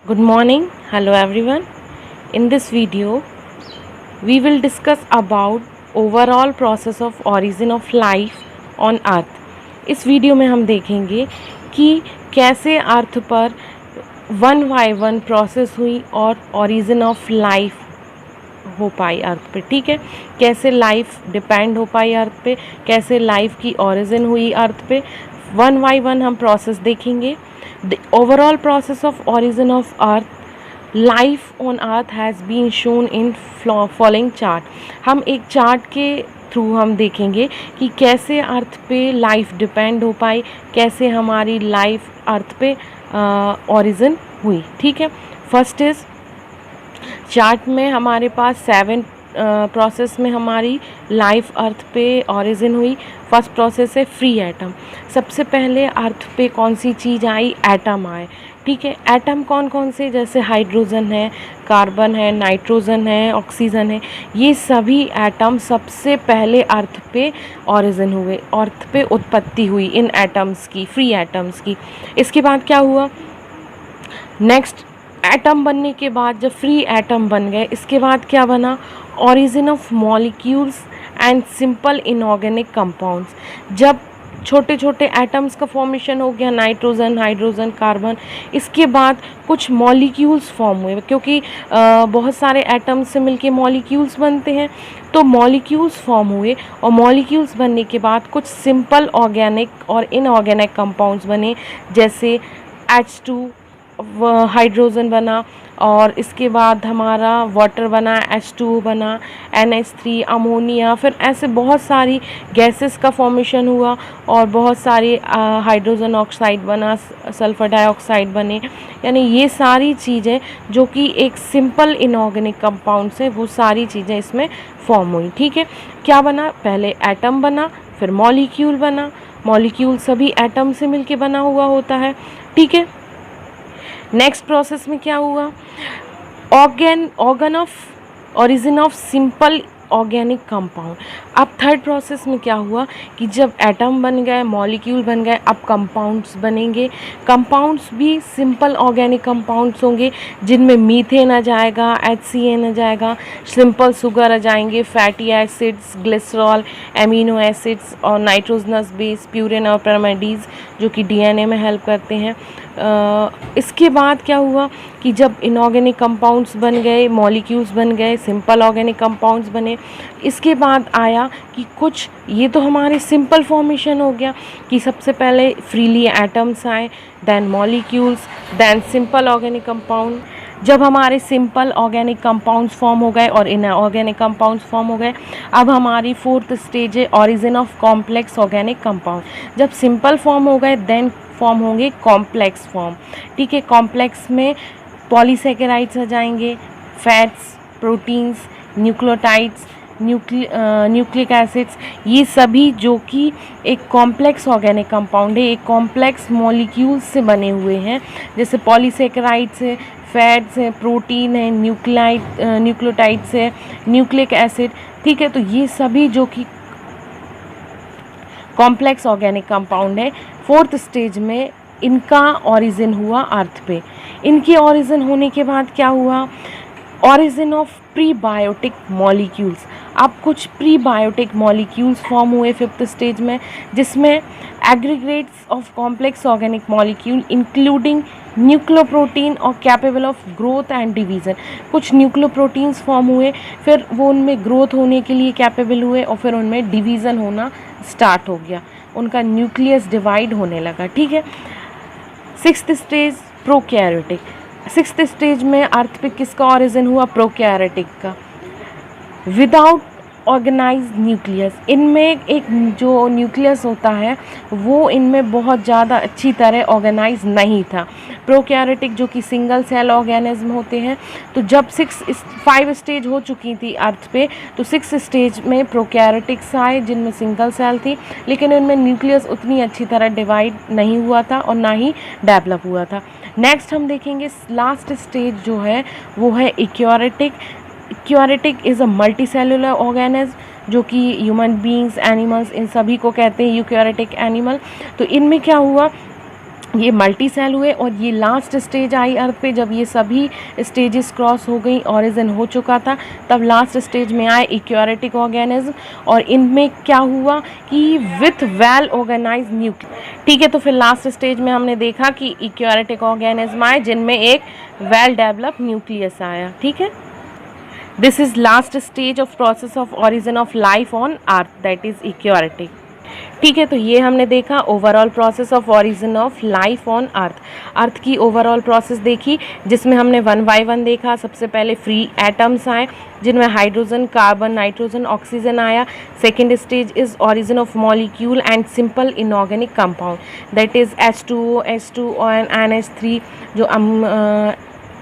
Good morning, hello everyone. In this video, we will discuss about overall process of origin of life on earth. इस video में हम देखेंगे कि कैसे अर्थ पर वन बाय वन प्रोसेस हुई और ओरिजिन ऑफ लाइफ हो पाई अर्थ पे। ठीक है, कैसे लाइफ डिपेंड हो पाई अर्थ पे, कैसे लाइफ की ओरिजिन हुई अर्थ पे। वन बाय वन हम प्रोसेस देखेंगे। The overall process of origin of earth, life on earth has been shown in following chart. हम एक चार्ट के थ्रू हम देखेंगे कि कैसे अर्थ पे लाइफ डिपेंड हो पाई, कैसे हमारी लाइफ अर्थ पे ओरिजिन हुई। ठीक है, फर्स्ट इज चार्ट में हमारे पास 7 प्रोसेस में हमारी लाइफ अर्थ पे ओरिजिन हुई। फर्स्ट प्रोसेस है फ्री एटम। सबसे पहले अर्थ पे कौन सी चीज़ आई? एटम आए। ठीक है, एटम कौन कौन से? जैसे हाइड्रोजन है, कार्बन है, नाइट्रोजन है, ऑक्सीजन है। ये सभी एटम सबसे पहले अर्थ पे ओरिजिन हुए, अर्थ पे उत्पत्ति हुई इन एटम्स की, फ्री एटम्स की। इसके बाद क्या हुआ? नेक्स्ट एटम बनने के बाद जब फ्री एटम बन गए, इसके बाद क्या बना? Origin of molecules and simple inorganic compounds. जब छोटे छोटे एटम्स का फॉर्मेशन हो गया, नाइट्रोजन, हाइड्रोजन, कार्बन, इसके बाद कुछ मॉलिक्यूल्स फॉर्म हुए, क्योंकि बहुत सारे एटम्स से मिलके मॉलिक्यूल्स बनते हैं, तो मॉलिक्यूल्स फॉर्म हुए। और मॉलिक्यूल्स बनने के बाद कुछ सिंपल ऑर्गेनिक और इनऑर्गेनिक कंपाउंड्स बने, जैसे H2 हाइड्रोजन बना, और इसके बाद हमारा वाटर बना, H2O बना, NH3, अमोनिया, फिर ऐसे बहुत सारी गैसेस का फॉर्मेशन हुआ और बहुत सारे हाइड्रोजन ऑक्साइड बना, सल्फर डाइऑक्साइड बने। यानी ये सारी चीज़ें जो कि एक सिंपल इनऑर्गेनिक कंपाउंड से, वो सारी चीज़ें इसमें फॉर्म हुई। ठीक है, क्या बना? पहले एटम बना, फिर मॉलिक्यूल बना। मॉलिक्यूल सभी एटम से मिलके बना हुआ होता है। ठीक है, नेक्स्ट प्रोसेस में क्या हुआ? Organ of origin of simple organic compound. अब थर्ड प्रोसेस में क्या हुआ कि जब एटम बन गए, मॉलिक्यूल बन गए, अब कंपाउंड्स बनेंगे। कंपाउंड्स भी सिंपल ऑर्गेनिक कंपाउंड्स होंगे, जिनमें मीथेन आ जाएगा, HCN आ जाएगा, सिंपल शुगर आ जाएंगे, fatty acids, glycerol, amino acids और नाइट्रोजनस बेस, प्यूरिन और पैरामिडीज, जो कि DNA में हेल्प करते हैं। इसके बाद क्या हुआ कि जब इनऑर्गेनिक कंपाउंड्स बन गए, मॉलिक्यूल्स बन गए, सिंपल ऑर्गेनिक कंपाउंड्स बने, इसके बाद आया कि कुछ, ये तो हमारे सिंपल फॉर्मेशन हो गया कि सबसे पहले फ्रीली एटम्स आए, then molecules, then simple organic compound. जब हमारे सिंपल ऑर्गेनिक कंपाउंड्स फॉर्म हो गए और इनऑर्गेनिक कंपाउंड्स फॉर्म हो गए, अब हमारी फोर्थ स्टेज है origin of complex organic compound. जब सिंपल फॉर्म हो गए, देन फॉर्म होंगे कॉम्प्लेक्स फॉर्म। ठीक है, कॉम्प्लेक्स में पॉलीसेकेराइड्स आ जाएंगे, fats, proteins, nucleotides, nucleic acids, ये सभी जो कि एक कॉम्प्लेक्स ऑर्गेनिक कंपाउंड है, एक कॉम्प्लेक्स मॉलिक्यूल्स से बने हुए हैं। जैसे पॉलीसेकेराइड्स है, फैट्स है, प्रोटीन है, न्यूक्लियोटाइड्स है, न्यूक्लिक एसिड। ठीक है, तो ये सभी जो कि कॉम्प्लेक्स ऑर्गेनिक कंपाउंड है, फोर्थ स्टेज में इनका ओरिजिन हुआ अर्थ पे। इनके ओरिजिन होने के बाद क्या हुआ? Origin of prebiotic molecules. अब कुछ प्रीबायोटिक मॉलिक्यूल्स फॉर्म हुए फिफ्थ स्टेज में, जिसमें aggregates of complex organic molecule including nucleoprotein और capable of growth and division. कुछ न्यूक्लियोप्रोटीन्स फॉर्म हुए, फिर वो उनमें ग्रोथ होने के लिए कैपेबल हुए और फिर उनमें डिवीज़न होना स्टार्ट हो गया, उनका न्यूक्लियस डिवाइड होने लगा। ठीक है, sixth stage prokaryotic. Sixth stage में अर्थ पे किसका ओरिजिन हुआ? प्रोकैरियोटिक का। विदाउट ऑर्गेनाइज्ड न्यूक्लियस, इनमें एक जो न्यूक्लियस होता है वो इनमें बहुत ज़्यादा अच्छी तरह ऑर्गेनाइज नहीं था। प्रोकैरियोटिक जो कि सिंगल सेल ऑर्गेनिज्म होते हैं, तो जब 5 स्टेज हो चुकी थी अर्थ पे, तो 6 स्टेज में प्रोकैरियोटिक्स आए, जिनमें सिंगल सेल थी, लेकिन उनमें न्यूक्लियस उतनी अच्छी तरह डिवाइड नहीं हुआ था और ना ही डेवलप हुआ था। नेक्स्ट हम देखेंगे लास्ट स्टेज जो है वो है eukaryotic. Eukaryotic is a multicellular organism, जो कि ह्यूमन बींग्स, एनिमल्स, इन सभी को कहते हैं यूकैरियोटिक एनिमल। तो इनमें क्या हुआ? ये मल्टी सेल हुए और ये लास्ट स्टेज आई अर्थ पे जब ये सभी स्टेजेस क्रॉस हो गई, ऑरिजिन हो चुका था, तब लास्ट स्टेज में आए इक्योरेटिक ऑर्गेनिज्म और इनमें क्या हुआ कि विथ वेल ऑर्गेनाइज न्यूक्लियस। ठीक है, तो फिर लास्ट स्टेज में हमने देखा कि इक्योरेटिक ऑर्गेनिज्म आए जिनमें एक वेल डेवलप न्यूक्लियस आया। ठीक है, this is last stage of process of origin of life on earth, that is eukaryotic. ठीक है, तो ये हमने देखा overall process of origin of life on earth. Earth की ओवरऑल प्रोसेस देखी जिसमें हमने 1 बाय 1 देखा। सबसे पहले फ्री एटम्स आए जिनमें हाइड्रोजन, कार्बन, नाइट्रोजन, ऑक्सीजन आया। Second stage is origin of molecule and simple inorganic compound, that is H2O, H2O and NH3 जो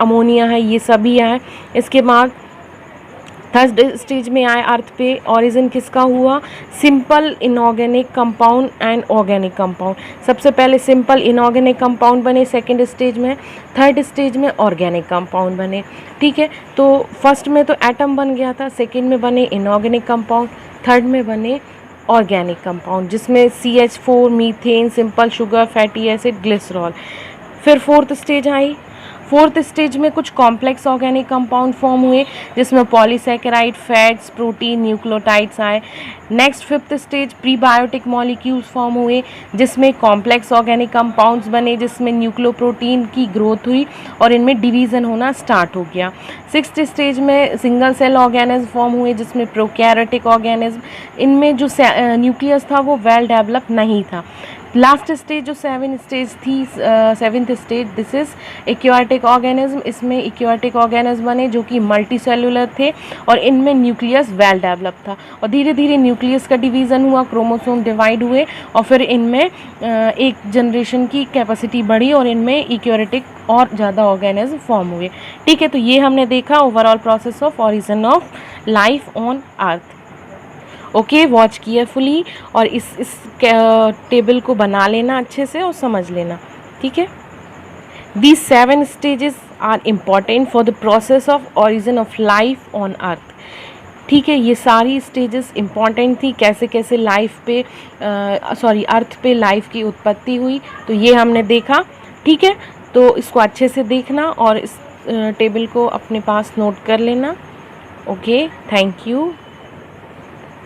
अमोनिया है, ये सभी आए। इसके बाद थर्ड स्टेज में आए अर्थ पे ऑरिजिन किसका हुआ, simple inorganic compound and organic compound. सबसे पहले सिंपल इनऑर्गेनिक कंपाउंड बने सेकंड स्टेज में, थर्ड स्टेज में ऑर्गेनिक कंपाउंड बने। ठीक है, तो फर्स्ट में तो एटम बन गया था, सेकंड में बने इनऑर्गेनिक कंपाउंड, थर्ड में बने ऑर्गेनिक कंपाउंड जिसमें CH4, methane, simple sugar, fatty acid, glycerol. फिर फोर्थ स्टेज आई। फोर्थ स्टेज में कुछ कॉम्प्लेक्स ऑर्गेनिक कंपाउंड फॉर्म हुए जिसमें पॉलीसैकेराइड, फैट्स, प्रोटीन, न्यूक्लियोटाइड्स आए। Next fifth stage prebiotic molecules form हुए जिसमें कॉम्प्लेक्स ऑर्गेनिक कंपाउंड्स बने जिसमें न्यूक्लियोप्रोटीन की ग्रोथ हुई और इनमें डिवीज़न होना स्टार्ट हो गया। सिक्स्थ स्टेज में सिंगल सेल ऑर्गेनिज्म फॉर्म हुए जिसमें प्रोकैरियोटिक ऑर्गेनिज्म, इनमें जो न्यूक्लियस था वो वेल डेवलप नहीं था। लास्ट स्टेज जो seventh stage this is eukaryotic organism, इसमें इक्योटिक ऑर्गेनिज्म बने जो कि मल्टी सेलुलर थे और इनमें न्यूक्लियस वेल डेवलप था और धीरे धीरे न्यूक्लियस का डिवीज़न हुआ, क्रोमोसोम डिवाइड हुए और फिर इनमें एक जनरेशन की कैपेसिटी बढ़ी और इनमें इक्योटिक और ज़्यादा ऑर्गेनिज्म फॉर्म हुए। ठीक है, तो ये हमने देखा overall process of origin of life on earth. Okay, watch carefully और इस टेबल को बना लेना अच्छे से और समझ लेना। ठीक है, these 7 stages are important for the process of origin of life on earth. ठीक है, ये सारी स्टेजेस इम्पॉर्टेंट थी कैसे कैसे लाइफ पे अर्थ पे लाइफ की उत्पत्ति हुई, तो ये हमने देखा। ठीक है, तो इसको अच्छे से देखना और इस टेबल को अपने पास नोट कर लेना। Okay, thank you.